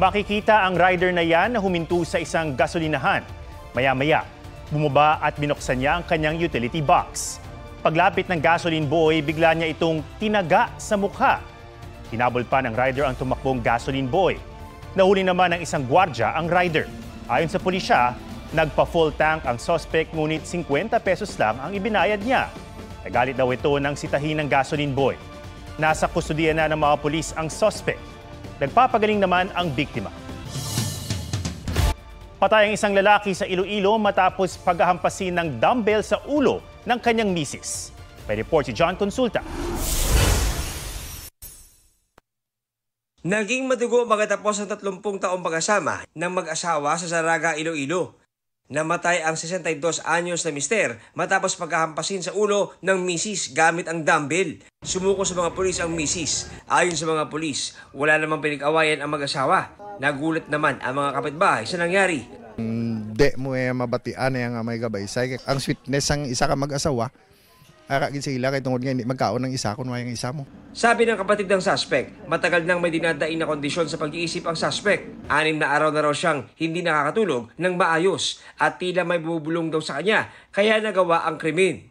Makikita ang rider na yan na huminto sa isang gasolinahan. Maya-maya, bumaba at binuksan niya ang kanyang utility box. Paglapit ng gasoline boy, bigla niya itong tinaga sa mukha. Hinabol pa ng rider ang tumakbong gasoline boy. Nahuli naman ng isang gwardya ang rider. Ayon sa pulisya, nagpa-full tank ang suspect ngunit 50 pesos lang ang ibinayad niya. Nagalit daw ito ng sitahin ng gasoline boy. Nasa kustudiya na ng mga pulis ang suspect. Nagpapagaling naman ang biktima. Patay ang isang lalaki sa Iloilo matapos paghahampasin ng dumbbell sa ulo ng kanyang misis. May report si John Consulta. Naging madugo pagkatapos ng 30 taong pag-asama ng mag-asawa sa Saraga, Iloilo. Namatay ang 62 anyos na mister matapos paghahampasin sa ulo ng misis gamit ang dumbbell. Sumuko sa mga pulis ang misis. Ayon sa mga pulis, wala namang pinag-awayan ang mag-asawa. Nagulat naman ang mga kapitbahay sa nangyari. Di mo mabatian ang may gabaysay. Ang sweetness ang isa ka mag-asawa. Aragin sila kay tungod nga hindi magkaon ng isa kung yung isa mo. Sabi ng kapatid ng suspect, matagal nang may dinadaing na kondisyon sa pag-iisip ang suspect. 6 na araw na raw siyang hindi nakakatulog ng maayos at tila may bubulong daw sa kanya kaya nagawa ang krimen.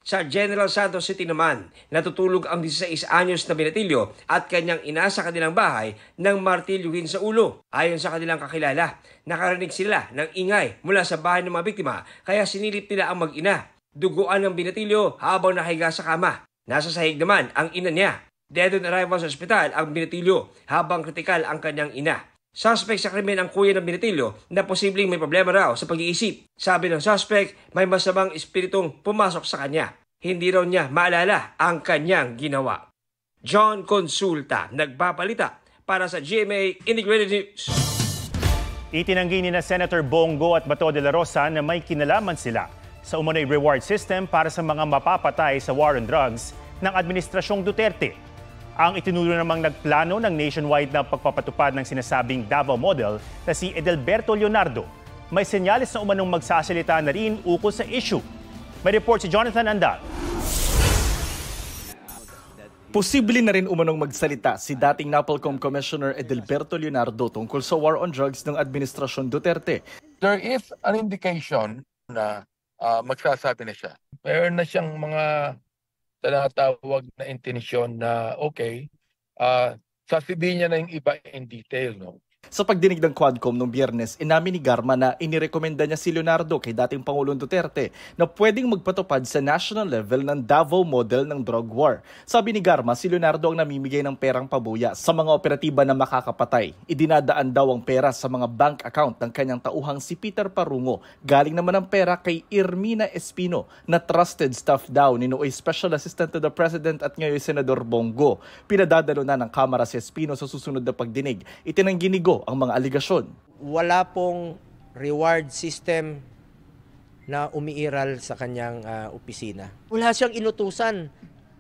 Sa General Santos City naman, natutulog ang 16 anyos na binatilyo at kanyang ina sa kanilang bahay nang martilyuhin sa ulo. Ayon sa kanilang kakilala, nakarinig sila ng ingay mula sa bahay ng mga biktima kaya sinilip nila ang mag-ina. Duguan ng binatilyo habang nakahiga sa kama. Nasa sahig naman ang ina niya. Dead on arrival sa ospital ang binatilyo habang kritikal ang kanyang ina. Suspect sa krimen ang kuya ng binatilyo na posibleng may problema raw sa pag-iisip. Sabi ng suspect, may masamang espiritong pumasok sa kanya. Hindi raw niya maalala ang kanyang ginawa. John Consulta, nagpapalita para sa GMA Integrated News. Itinanggi ni na Senator Bongo at Bato de la Rosa na may kinalaman sila sa umano'y reward system para sa mga mapapatay sa war on drugs ng Administrasyong Duterte. Ang itinulo namang nagplano ng nationwide na pagpapatupad ng sinasabing Davao model na si Edelberto Leonardo. May senyales na umanong magsasalita na rin ukol sa issue. May report si Jonathan Andal. Posible na rin umanong magsalita si dating NAPOLCOM Commissioner Edelberto Leonardo tungkol sa war on drugs ng Administrasyon Duterte. There is an indication na magsasabi na siya. Mayroon na siyang mga tinatawag na intensyon na okay, sasabihin niya na yung iba in detail. No? Sa pagdinig ng Quadcom noong Biyernes, inamin ni Garma na inirekomenda niya si Leonardo kay dating Pangulong Duterte na pwedeng magpatupad sa national level ng Davao model ng drug war. Sabi ni Garma, si Leonardo ang namimigay ng perang pabuya sa mga operatiba na makakapatay. Idinadaan daw ang pera sa mga bank account ng kanyang tauhang si Peter Parungo. Galing naman ang pera kay Irmina Espino na trusted staff daw ni nooy Special Assistant to the President at ngayon Senador Bongo. Pinadadalo na ng Kamara si Espino sa susunod na pagdinig. Itinanggi ni ang mga aligasyon. Wala pong reward system na umiiral sa kanyang opisina. Wala siyang inutusan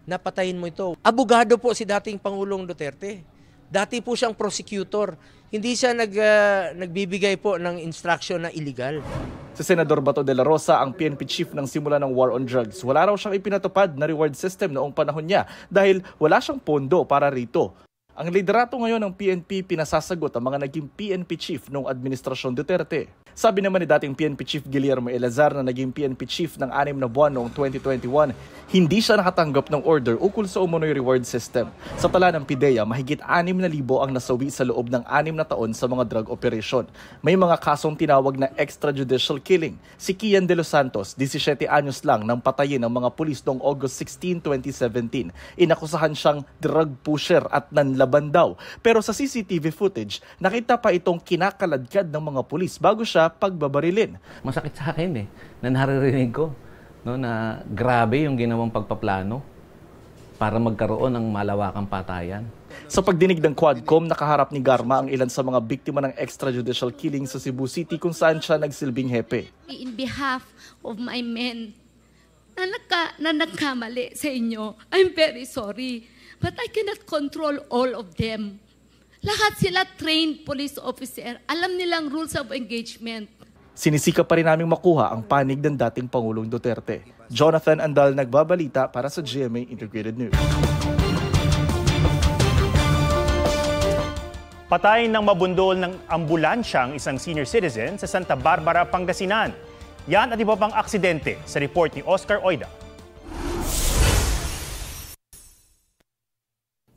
na patayin mo ito. Abogado po si dating Pangulong Duterte. Dati po siyang prosecutor. Hindi siya nagbibigay po ng instruction na illegal. Si Senador Bato de la Rosa, ang PNP chief ng simula ng war on drugs. Wala raw siyang ipinatupad na reward system noong panahon niya dahil wala siyang pondo para rito. Ang liderato ngayon ng PNP pinasasagot ang mga naging PNP chief noong Administrasyon Duterte. Sabi naman ni dating PNP Chief Guillermo Elazar na naging PNP chief ng 6 na buwan noong 2021, hindi siya nakatanggap ng order ukol sa umano'y reward system. Sa tala ng PIDEA, mahigit 6,000 ang nasawi sa loob ng 6 na taon sa mga drug operation. May mga kasong tinawag na extrajudicial killing. Si Kian de los Santos, 17 anyos lang nang patayin ng mga pulis noong August 16, 2017. Inakusahan siyang drug pusher at nanlaban daw. Pero sa CCTV footage, nakita pa itong kinakaladkad ng mga pulis bago siya pagbabarilin. Masakit sa akin na naririnig ko na grabe yung ginawang pagpaplano para magkaroon ng malawakang patayan. Sa pagdinig ng Quadcom, nakaharap ni Garma ang ilan sa mga biktima ng extrajudicial killing sa Cebu City kung saan siya nagsilbing hepe. In behalf of my men na nagkamali sa inyo, I'm very sorry. But I cannot control all of them. Lahat sila trained police officer. Alam nilang rules of engagement. Sinisika pa rin naming makuha ang panig ng dating Pangulong Duterte. Jonathan Andal, nagbabalita para sa GMA Integrated News. Patay ng mabundol ng ambulansya ang isang senior citizen sa Santa Barbara, Pangasinan. Yan at iba pang aksidente sa report ni Oscar Oida.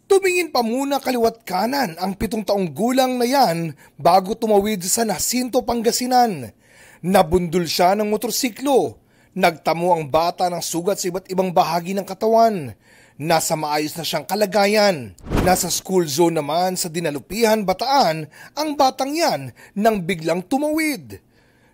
Tumingin pa muna kaliwat kanan ang 7 taong gulang na yan bago tumawid sa San Jacinto, Pangasinan. Nabundol siya ng motorsiklo. Nagtamo ang bata ng sugat sa iba't ibang bahagi ng katawan. Nasa maayos na siyang kalagayan. Nasa school zone naman sa Dinalupihan, Bataan ang batang yan nang biglang tumawid.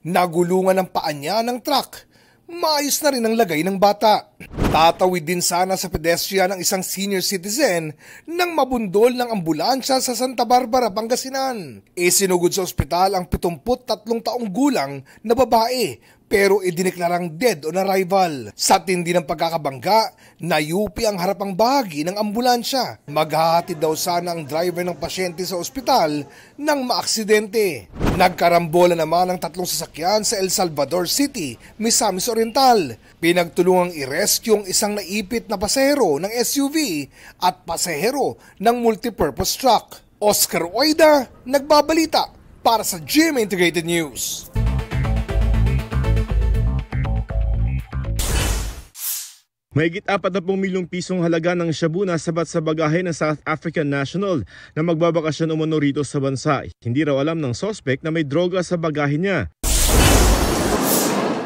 Nagulungan ang paa niya ng truck. Maayos na rin ang lagay ng bata. Tatawid din sana sa pedestrian ng isang senior citizen nang mabundol ng ambulansya sa Santa Barbara, Pangasinan. Isinugod sa ospital ang 73 taong gulang na babae pero idineklarang dead on arrival. Sa tindi ng pagkakabangga, nayupi ang harapang bahagi ng ambulansya. Maghahatid daw sana ang driver ng pasyente sa ospital nang maaksidente. Nagkarambola naman ang 3 sasakyan sa El Salvador City, Misamis Oriental. Pinagtulungang i-rescue ang isang naipit na pasahero ng SUV at pasahero ng multipurpose truck. Oscar Oida, nagbabalita para sa GMA Integrated News. Mahigit 40 milyong pisong halaga ng shabu na sabat sa bagahe ng South African national na magbabakasyon umano rito sa bansa. Hindi raw alam ng suspect na may droga sa bagahe niya.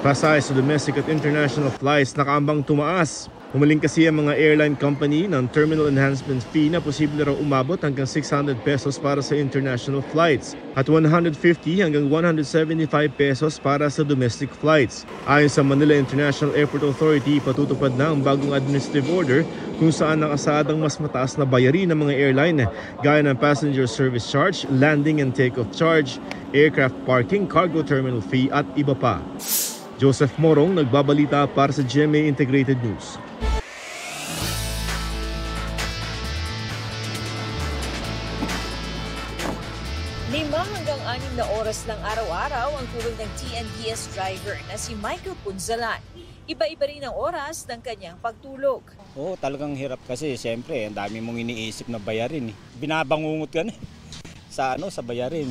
Pasay sa domestic at international flights nakaambang tumaas. Humaling kasi ang mga airline company ng terminal enhancement fee na posible raw umabot hanggang 600 pesos para sa international flights at 150 hanggang 175 pesos para sa domestic flights. Ayon sa Manila International Airport Authority, patutupad na ang bagong administrative order kung saan nakasaadang mas mataas na bayarin ng mga airline gaya ng passenger service charge, landing and takeoff charge, aircraft parking, cargo terminal fee at iba pa. Joseph Morong, nagbabalita para sa GMA Integrated News. Hanggang 6 na oras ng araw-araw ang tulog ng TNBS driver na si Michael Punzalan. Iba-iba rin ang oras ng kanyang pagtulog. Oo, talagang hirap kasi siyempre ang dami mong iniisip na bayarin. Binabangungot ka na sa bayarin.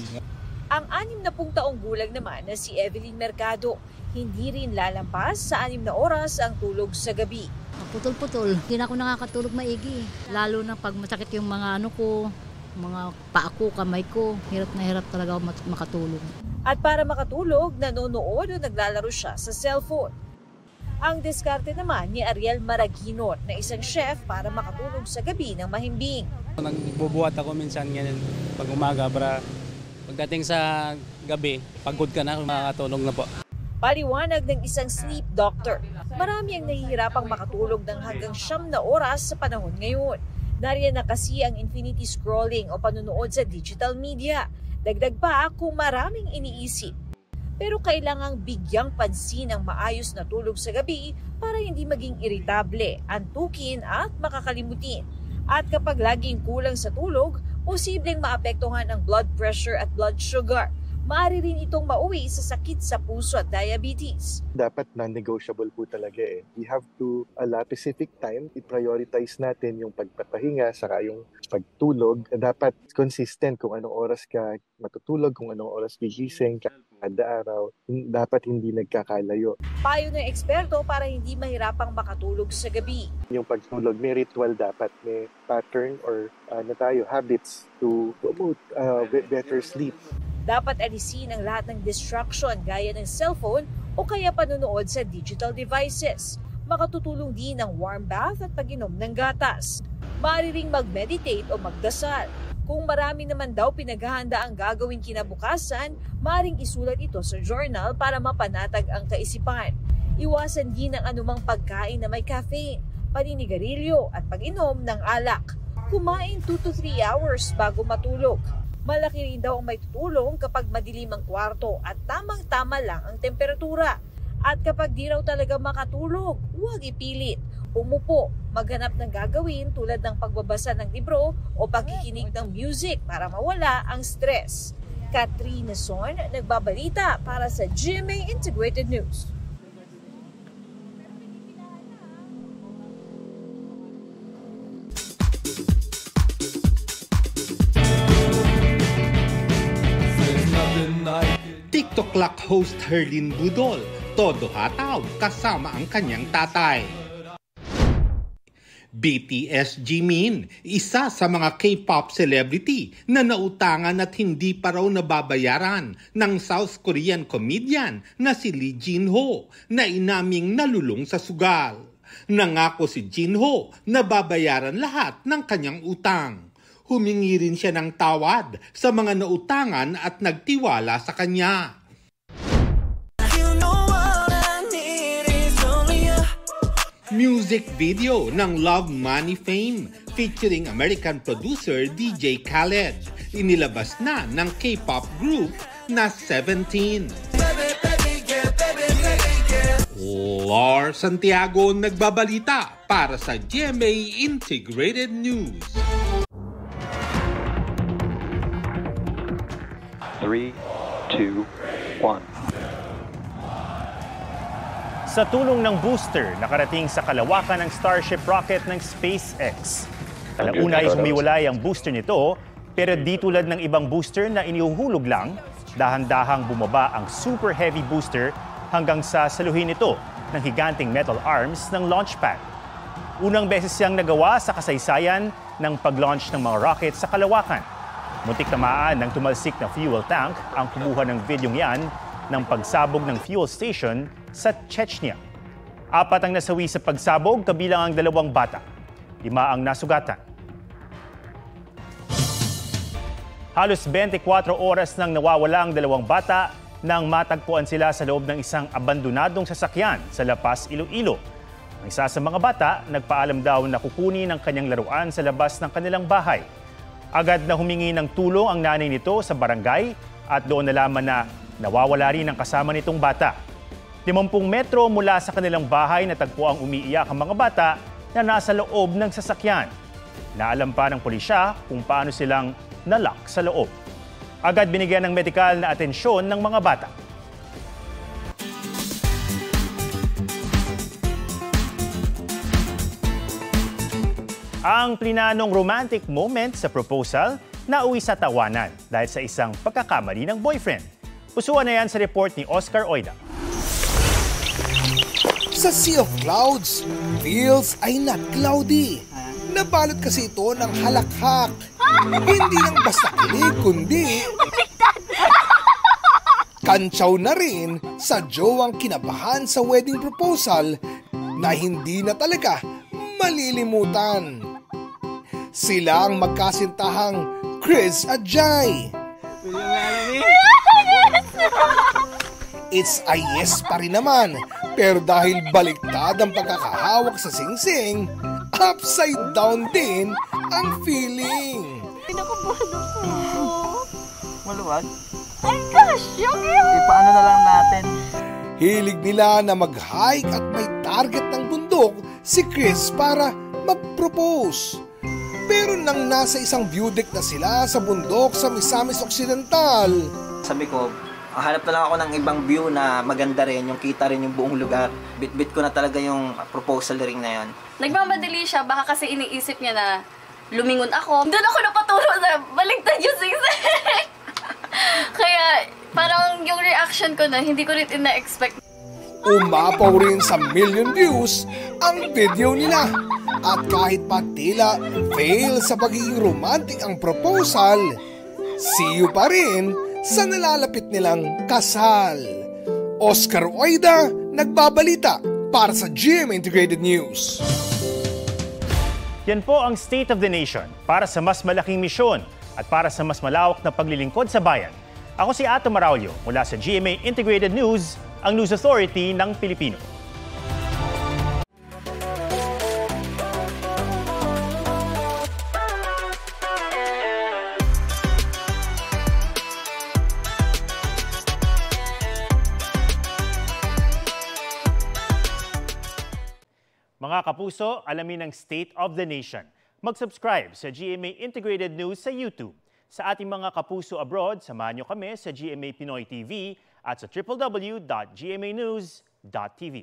Ang 60 taong gulang naman na si Evelyn Mercado, hindi rin lalampas sa 6 na oras ang tulog sa gabi. Putol-putol, hindi na ako nakakatulog maigi. Lalo na pag masakit yung mga mga paa ko, kamay ko, hirap na hirap talaga ako makatulog. At para makatulog, nanonood o naglalaro siya sa cellphone. Ang diskarte naman ni Ariel Maraguino na isang chef para makatulog sa gabi ng mahimbing. Nagbubuhat ako minsan ngayon pag umaga para pagdating sa gabi, pagod ka na, makakatulog na po. Paliwanag ng isang sleep doctor, marami ang nahihirapang makatulog ng hanggang 9 na oras sa panahon ngayon. Nariyan na kasi ang infinity scrolling o panunood sa digital media. Dagdag pa kung maraming iniisip. Pero kailangang bigyang pansin ang maayos na tulog sa gabi para hindi maging iritable, antukin at makakalimutin. At kapag laging kulang sa tulog, posibleng maapektuhan ang blood pressure at blood sugar. Maaari rin itong mauwi sa sakit sa puso at diabetes. Dapat non-negotiable po talaga eh. We have to allot specific time. I-prioritize natin yung pagpapahinga saka yung pagtulog. Dapat consistent kung anong oras ka matutulog, kung anong oras gigising kada araw. Dapat hindi nagkakalayo. Payo ng eksperto para hindi mahirapang makatulog sa gabi. Yung pagtulog, may ritual dapat, may pattern or habits to promote better sleep. Dapat alisin ang lahat ng distraction gaya ng cellphone o kaya panunood sa digital devices. Makatutulong din ang warm bath at pag-inom ng gatas. Maaari ring mag-meditate o magdasal. Kung marami naman daw pinaghahanda ang gagawin kinabukasan, maaaring isulat ito sa journal para mapanatag ang kaisipan. Iwasan din ang anumang pagkain na may caffeine, paninigarilyo at pag-inom ng alak. Kumain 2 to 3 hours bago matulog. Malaki rin daw ang may tutulong kapag madilim ang kwarto at tamang-tama lang ang temperatura. At kapag di raw talaga makatulog, huwag ipilit. Umupo, maghanap ng gagawin tulad ng pagbabasa ng libro o pagkikinig ng music para mawala ang stress. Katrina Son, nagbabalita para sa GMA Integrated News. TikTok Clock host Herlin Budol, todo hataw kasama ang kanyang tatay. BTS Jimin, isa sa mga K-pop celebrity na nautangan at hindi pa raw nababayaran ng South Korean comedian na si Lee Jin-ho na inaming nalulung sa sugal. Nangako si Jin-ho na babayaran lahat ng kanyang utang. Humingi rin siya ng tawad sa mga nautangan at nagtiwala sa kanya. Music video ng Love Money Fame featuring American producer DJ Khaled. Inilabas na ng K-pop group na 17. Lar Santiago nagbabalita para sa GMA Integrated News. 3, 2, 1. Sa tulong ng booster, nakarating sa kalawakan ng Starship rocket ng SpaceX. Kalauna ay humiwalay ang booster nito, pero di tulad ng ibang booster na inihuhulog lang, dahan-dahang bumaba ang super heavy booster hanggang sa saluhin ito ng higanting metal arms ng launch pad. Unang beses siyang nagawa sa kasaysayan ng pag-launch ng mga rocket sa kalawakan. Muntik tamaan ng tumalsik na fuel tank ang kumuha ng videong yan ng pagsabog ng fuel station sa Chechnya. 4 ang nasawi sa pagsabog, kabilang ang 2 bata. 5 ang nasugatan. Halos 24 oras nang nawawala ang 2 bata nang matagpuan sila sa loob ng isang abandonadong sasakyan sa La Paz, Iloilo. Ang isa sa mga bata, nagpaalam daw na kukunin ang kanyang laruan sa labas ng kanilang bahay. Agad na humingi ng tulong ang nanay nito sa barangay at doon nalaman na nawawala rin ang kasama nitong bata. 50 metro mula sa kanilang bahay natagpo ang umiiyak ang mga bata na nasa loob ng sasakyan. Naalam pa ng pulisya kung paano silang nalock sa loob. Agad binigyan ng medikal na atensyon ng mga bata. Ang plinanong romantic moment sa proposal nauwi sa tawanan dahil sa isang pagkakamali ng boyfriend. Pusuan na yan sa report ni Oscar Oida. Sa Sea of Clouds, feels ay not cloudy. Nabalot kasi ito ng halakhak. Hindi lang basta kilig, kundi kantsaw na rin sa jowang kinabahan sa wedding proposal na hindi na talaga malilimutan. Sila ang magkasintahang Chris at Jai. It's a yes pa rin naman, pero dahil baliktad ang pagkakahawak sa singsing, upside down din ang feeling. Pinakabahan ako. Maluwag? Ay gosh, yung Ipaano na lang natin? Hilig nila na mag-hike at may target ng bundok si Chris para mag-propose. Pero nang nasa isang view deck na sila sa bundok sa Misamis Occidental, sabi ko, hanap na lang ako ng ibang view na maganda rin, yung kita rin yung buong lugar. Bit-bit ko na talaga yung proposal ring na yan. Nagmamadali siya, baka kasi iniisip niya na lumingon ako. Doon ako napaturo na baligtad yung singsing. Kaya parang yung reaction ko na hindi ko rin ina-expect. Umapaw rin sa million views ang video nila. At kahit pa tila fail sa pagiging romantic ang proposal, see you pa rin sa nalalapit nilang kasal. Oscar Oida, nagbabalita para sa GMA Integrated News. Yan po ang State of the Nation para sa mas malaking misyon at para sa mas malawak na paglilingkod sa bayan. Ako si Ato Maraulio mula sa GMA Integrated News, ang News Authority ng Pilipino. Mga kapuso, alamin ang State of the Nation. Mag-subscribe sa GMA Integrated News sa YouTube. Sa ating mga kapuso abroad, samahan niyo kami sa GMA Pinoy TV at sa www.gmanews.tv.